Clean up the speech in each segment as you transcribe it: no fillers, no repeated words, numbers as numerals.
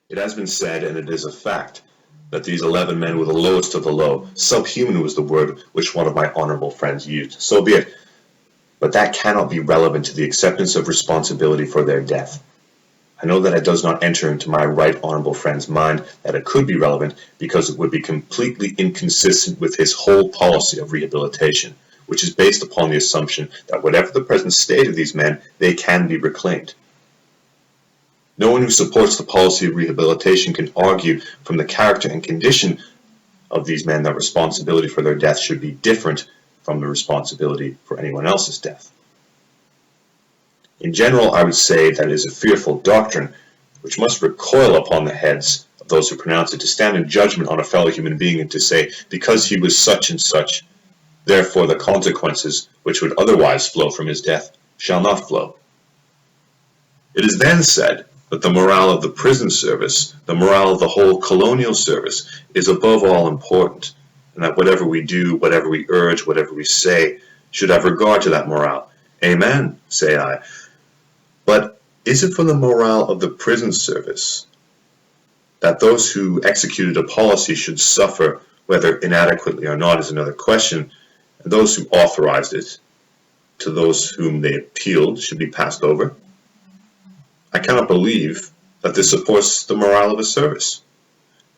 It has been said, and it is a fact, that these 11 men were the lowest of the low. Subhuman was the word which one of my honorable friends used. So be it. But that cannot be relevant to the acceptance of responsibility for their death. I know that it does not enter into my right honorable friend's mind that it could be relevant because it would be completely inconsistent with his whole policy of rehabilitation, which is based upon the assumption that whatever the present state of these men, they can be reclaimed. No one who supports the policy of rehabilitation can argue from the character and condition of these men that responsibility for their death should be different from the responsibility for anyone else's death. In general, I would say that it is a fearful doctrine which must recoil upon the heads of those who pronounce it, to stand in judgment on a fellow human being and to say, because he was such and such, therefore the consequences which would otherwise flow from his death shall not flow. It is then said that the morale of the prison service, the morale of the whole colonial service, is above all important, and that whatever we do, whatever we urge, whatever we say, should have regard to that morale. Amen, say I. But is it for the morale of the prison service that those who executed a policy should suffer, whether inadequately or not is another question, and those who authorized it, to those whom they appealed, should be passed over? I cannot believe that this supports the morale of a service.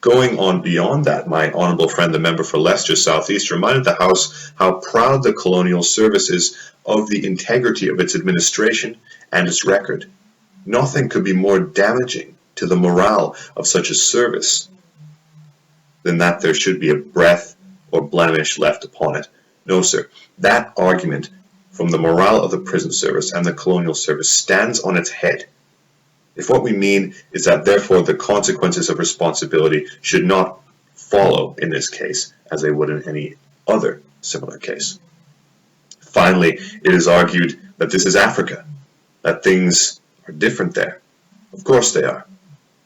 Going on beyond that, my honorable friend, the member for Leicester South East, reminded the House how proud the Colonial Service is of the integrity of its administration and its record. Nothing could be more damaging to the morale of such a service than that there should be a breath or blemish left upon it. No, sir, that argument from the morale of the prison service and the Colonial Service stands on its head. If what we mean is that therefore the consequences of responsibility should not follow in this case as they would in any other similar case. Finally, it is argued that this is Africa, that things are different there. Of course they are.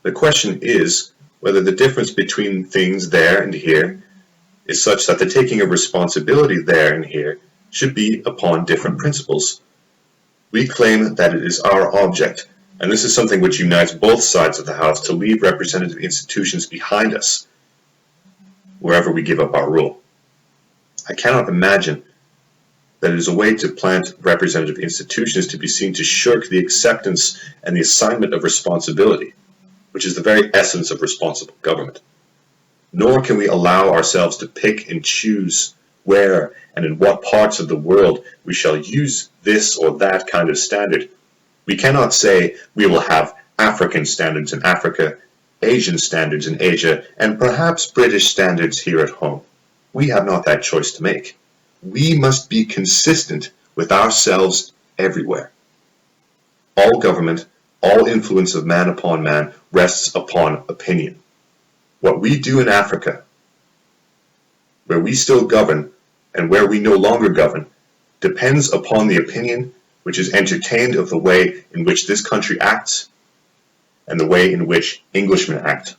The question is whether the difference between things there and here is such that the taking of responsibility there and here should be upon different principles. We claim that it is our object, and this is something which unites both sides of the House, to leave representative institutions behind us wherever we give up our rule. I cannot imagine that it is a way to plant representative institutions to be seen to shirk the acceptance and the assignment of responsibility, which is the very essence of responsible government. Nor can we allow ourselves to pick and choose where and in what parts of the world we shall use this or that kind of standard. We cannot say we will have African standards in Africa, Asian standards in Asia, and perhaps British standards here at home. We have not that choice to make. We must be consistent with ourselves everywhere. All government, all influence of man upon man rests upon opinion. What we do in Africa, where we still govern and where we no longer govern, depends upon the opinion which is entertained of the way in which this country acts and the way in which Englishmen act.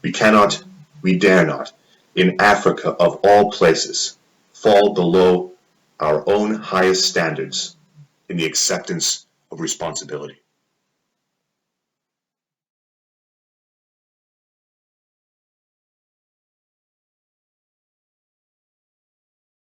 We cannot, we dare not, in Africa of all places, fall below our own highest standards in the acceptance of responsibility.